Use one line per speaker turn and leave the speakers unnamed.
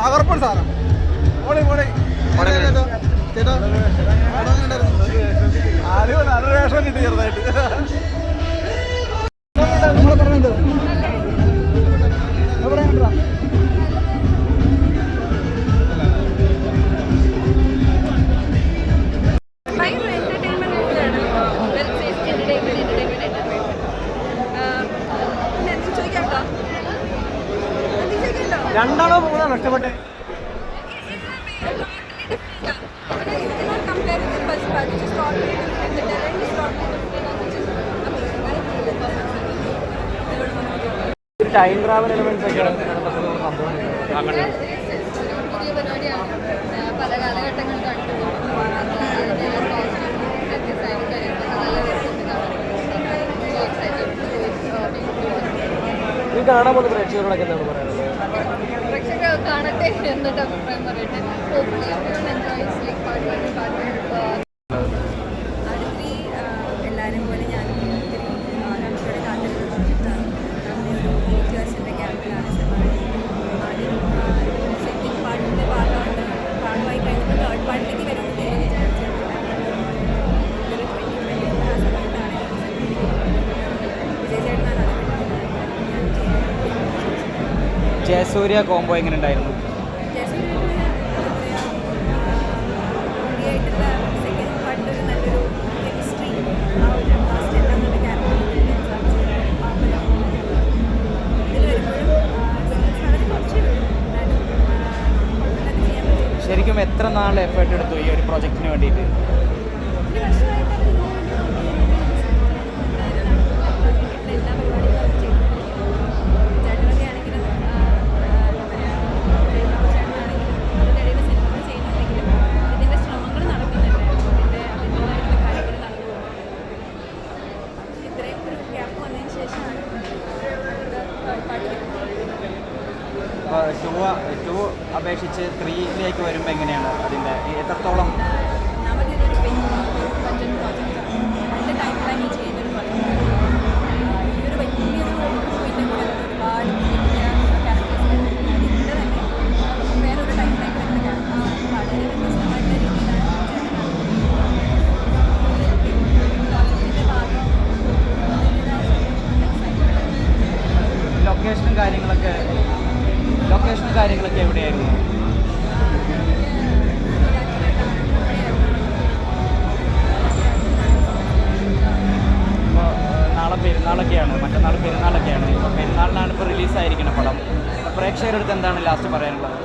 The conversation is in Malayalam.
തകർപ്പൻ സാധനം. നല്ല വേഷം കിട്ടി ചെറുതായിട്ട്. രണ്ടാണോ മൂന്നാണോ ഇഷ്ടപ്പെട്ടെ? ടൈം ട്രാവൽ എലമെന്റ്സ് ഒക്കെയാണ്
പുതിയ പരിപാടിയാണ്. പല കാലഘട്ടങ്ങൾ കണ്ടു
ഈ കാണാൻ പോകുന്ന പ്രേക്ഷകരോടൊക്കെ എന്താണ് പറയാനുള്ളത്?
പ്രേക്ഷകർ കാണട്ടെ എന്നിട്ട് അഭിപ്രായം പറയട്ടെ. Hopefully everyone enjoys like part 1 part 2. അടുത്തി എല്ലാവരും പോലെ ഞാനും ഒത്തിരി ആകാംക്ഷയോടെ കാത്തിരുന്ന പ്രോജക്റ്റാണ്. ഒരു 8 വർഷത്തെ ക്യാമ്പിലാണ് സിനിമ. ആദ്യം സെക്കൻഡ് പാർട്ടിൻ്റെ ഭാഗമായി കഴിഞ്ഞപ്പോൾ തേർഡ് പാർട്ടിലേക്ക് വരുന്നത് വിചാരിച്ചിട്ടില്ല. ഒരു 2024 ആ സമയത്താണ് വിജയചേട്ടനാണ്
ജയസൂര്യ കോംബോ എങ്ങനെ ഉണ്ടായിരുന്നു?
സെക്കൻഡ് പാർട്ടിൽ നല്ലൊരു കെമിസ്ട്രി ആ ഒരു ലാസ്റ്റ് എല്ലാം നല്ല ക്യാരക്ടർ ഇതിൽ വരുമ്പോഴും വളരെ കുറച്ചേ ഉള്ളൂ. എന്നാലും കുഴപ്പമില്ലാതെ ചെയ്യാൻ പറ്റും.
ശരിക്കും എത്ര നാൾ എഫേർട്ട് എടുത്തു ഈ ഒരു പ്രോജക്റ്റിന് വേണ്ടിയിട്ട്?
ഒരു വർഷമായിട്ട് അവർ എല്ലാ പരിപാടികളും അവർ ചെയ്തുകൊണ്ടിരിക്കുന്നു. ചേട്ടനൊക്കെ ആണെങ്കിലും ചേട്ടനാണെങ്കിലും അതിൻ്റെ ഇടയിൽ സിനിമകൾ ചെയ്യുന്നുണ്ടെങ്കിലും ഇതിൻ്റെ ശ്രമങ്ങൾ നടക്കുന്നുണ്ട്. അതിൻ്റേതായിട്ടുള്ള കാര്യങ്ങൾ നടന്നുകൊണ്ടുണ്ട്. ഇത്രയും ഒരു ഗ്യാപ്പ് വന്നതിന് ശേഷമാണ്
ടു അപേക്ഷിച്ച് 3ലേക്ക് വരുമ്പോൾ എങ്ങനെയാണ് അതിൻ്റെ എത്രത്തോളം?
ഒന്നാമത് ഇതൊരു ബഡ്ജറ്റ് പ്രോജക്റ്റാണ്. രണ്ട് ടൈം ലൈനിൽ ചെയ്യുന്നൊരു പ്രോജക്റ്റാണ്. ഈ ഒരു വലിയൊരു ഇതിൻ്റെ കൂടെ ഒരുപാട് പുതിയ ക്യാരക്ടേഴ്സ് ഇതിൻ്റെ തന്നെ വേറൊരു ടൈം ലൈൻ വരുന്ന ക്യാരക്ടേഴ്സ് വളരെ വ്യത്യസ്തമായിട്ടുള്ള രീതിയിലാണ് പ്രോജക്റ്റിൻ്റെ ഭാഗം.
ലൊക്കേഷനും കാര്യങ്ങളൊക്കെ എവിടെയായിരുന്നു? ഇപ്പോൾ നാളെ പെരുന്നാളൊക്കെയാണ്, മറ്റന്നാൾ പെരുന്നാളൊക്കെയാണ്. ഇപ്പോൾ പെരുന്നാളിനാണ് ഇപ്പോൾ റിലീസായിരിക്കുന്നത് പടം. പ്രേക്ഷകരുടെ അടുത്ത് എന്താണ് ലാസ്റ്റ് പറയാനുള്ളത്?